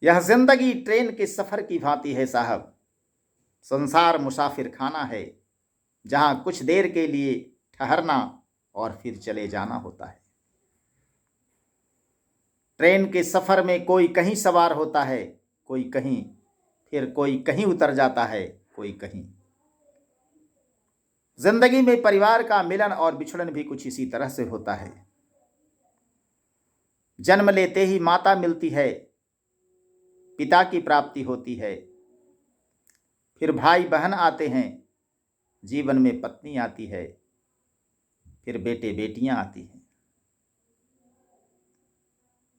यह जिंदगी ट्रेन के सफर की भांति है साहब। संसार मुसाफिर खाना है, जहां कुछ देर के लिए ठहरना और फिर चले जाना होता है। ट्रेन के सफर में कोई कहीं सवार होता है, कोई कहीं, फिर कोई कहीं उतर जाता है, कोई कहीं। जिंदगी में परिवार का मिलन और बिछड़न भी कुछ इसी तरह से होता है। जन्म लेते ही माता मिलती है, पिता की प्राप्ति होती है, फिर भाई बहन आते हैं, जीवन में पत्नी आती है, फिर बेटे बेटियां आती हैं।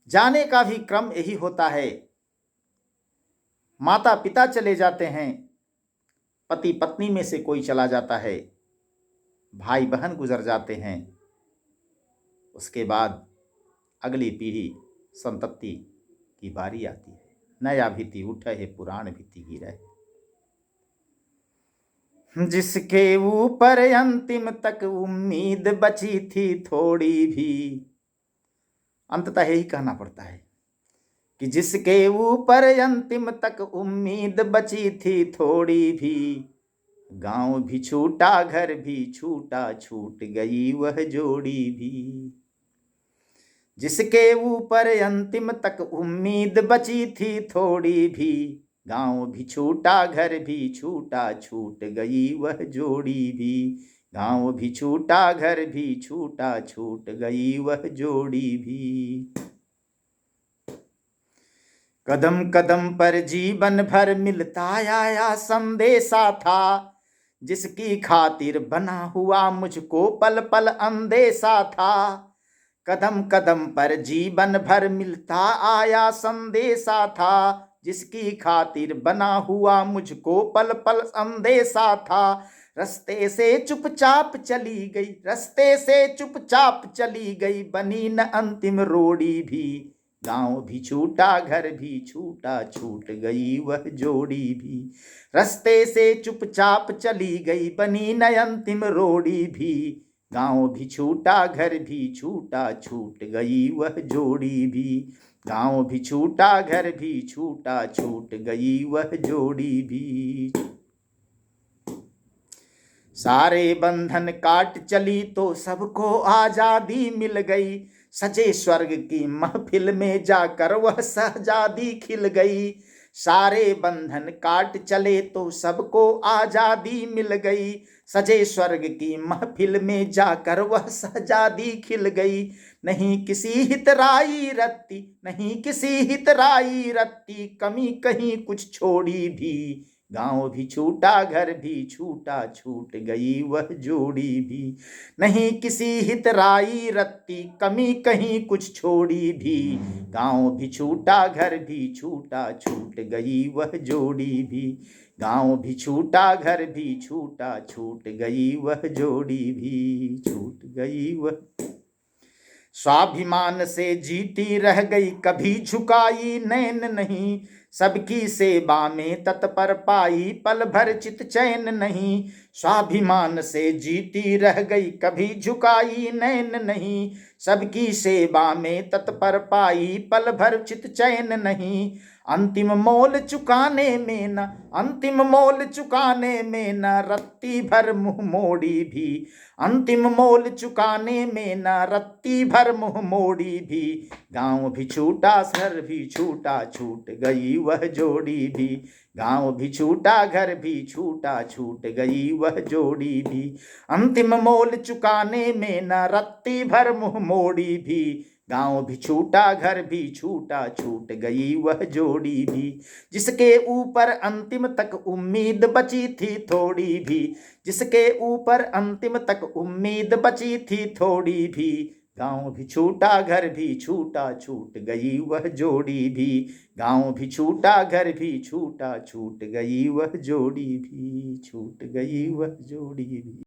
जाने का भी क्रम यही होता है। माता पिता चले जाते हैं, पति पत्नी में से कोई चला जाता है, भाई बहन गुजर जाते हैं। उसके बाद अगली पीढ़ी संतति की बारी आती है। नया भीति उठे है, पुराण भीति गिरे। जिसके ऊपर अंतिम तक उम्मीद बची थी थोड़ी भी, अंततः यही कहना पड़ता है कि जिसके ऊपर अंतिम तक उम्मीद बची थी थोड़ी भी, गांव भी छूटा घर भी छूटा, छूट गई वह जोड़ी भी। जिसके ऊपर अंतिम तक उम्मीद बची थी थोड़ी भी, गांव भी छूटा घर भी छूटा, छूट गई वह जोड़ी भी। गांव भी छूटा घर भी छूटा, छूट गई वह जोड़ी भी। कदम कदम पर जीवन भर मिलता आया संदेशा था, जिसकी खातिर बना हुआ मुझको पल पल अंदेशा था। कदम कदम पर जीवन भर मिलता आया संदेशा था, जिसकी खातिर बना हुआ मुझको पल पल अंदेशा था। रस्ते से चुपचाप चली गई, रस्ते से चुपचाप चली गई, बनी न अंतिम रोड़ी भी। गांव भी छूटा घर भी छूटा, छूट गई वह जोड़ी भी। रस्ते से चुपचाप चली गई, बनी न अंतिम रोड़ी भी। गांव भी छूटा घर भी छूटा, छूट गई वह जोड़ी भी। गांव भी छूटा घर भी छूटा, छूट गई वह जोड़ी भी। सारे बंधन काट चली तो सबको आजादी मिल गई, सजे स्वर्ग की महफिल में जाकर वह शहजादी खिल गई। सारे बंधन काट चले तो सबको आजादी मिल गई, सजे स्वर्ग की महफिल में जाकर वह शहजादी खिल गई। नहीं किसी हितराई रत्ती, नहीं किसी हितराई रत्ती, कमी कहीं कुछ छोड़ी भी। गांव भी छूटा घर भी छूटा, छूट गई वह जोड़ी भी। नहीं किसी हितराई रत्ती, कमी कहीं कुछ छोड़ी भी। गांव भी छूटा घर भी छूटा, छूट गई वह जोड़ी भी। गांव भी छूटा घर भी छूटा, छूट गई वह जोड़ी भी, छूट गई वह। स्वाभिमान से जीती रह गई, कभी झुकाई नैन नहीं, सबकी सेवा में तत्पर पाई, पल भर चित चैन नहीं। स्वाभिमान से जीती रह गई, कभी झुकाई नैन नहीं, सबकी सेवा में तत्पर पाई, पल भर चित चैन नहीं। अंतिम मोल चुकाने में न, अंतिम मोल चुकाने में न, रत्ती भर मुंह मोड़ी भी। अंतिम मोल चुकाने में न, रत्ती भर मुंह मोड़ी भी। गांव भी छूटा घर भी छूटा, छूट गई वह जोड़ी भी। गांव भी छूटा घर भी छूटा, छूट गई वह जोड़ी भी। अंतिम मोल चुकाने में न, रत्ती भर मुंह मोड़ी भी। गांव भी छूटा घर भी छूटा, छूट गई वह जोड़ी भी। जिसके ऊपर अंतिम तक उम्मीद बची थी थोड़ी भी, जिसके ऊपर अंतिम तक उम्मीद बची थी थोड़ी भी। गांव भी छूटा घर भी छूटा, छूट गई वह जोड़ी भी। गांव भी छूटा घर भी छूटा, छूट गई वह जोड़ी भी, छूट गई वह जोड़ी भी।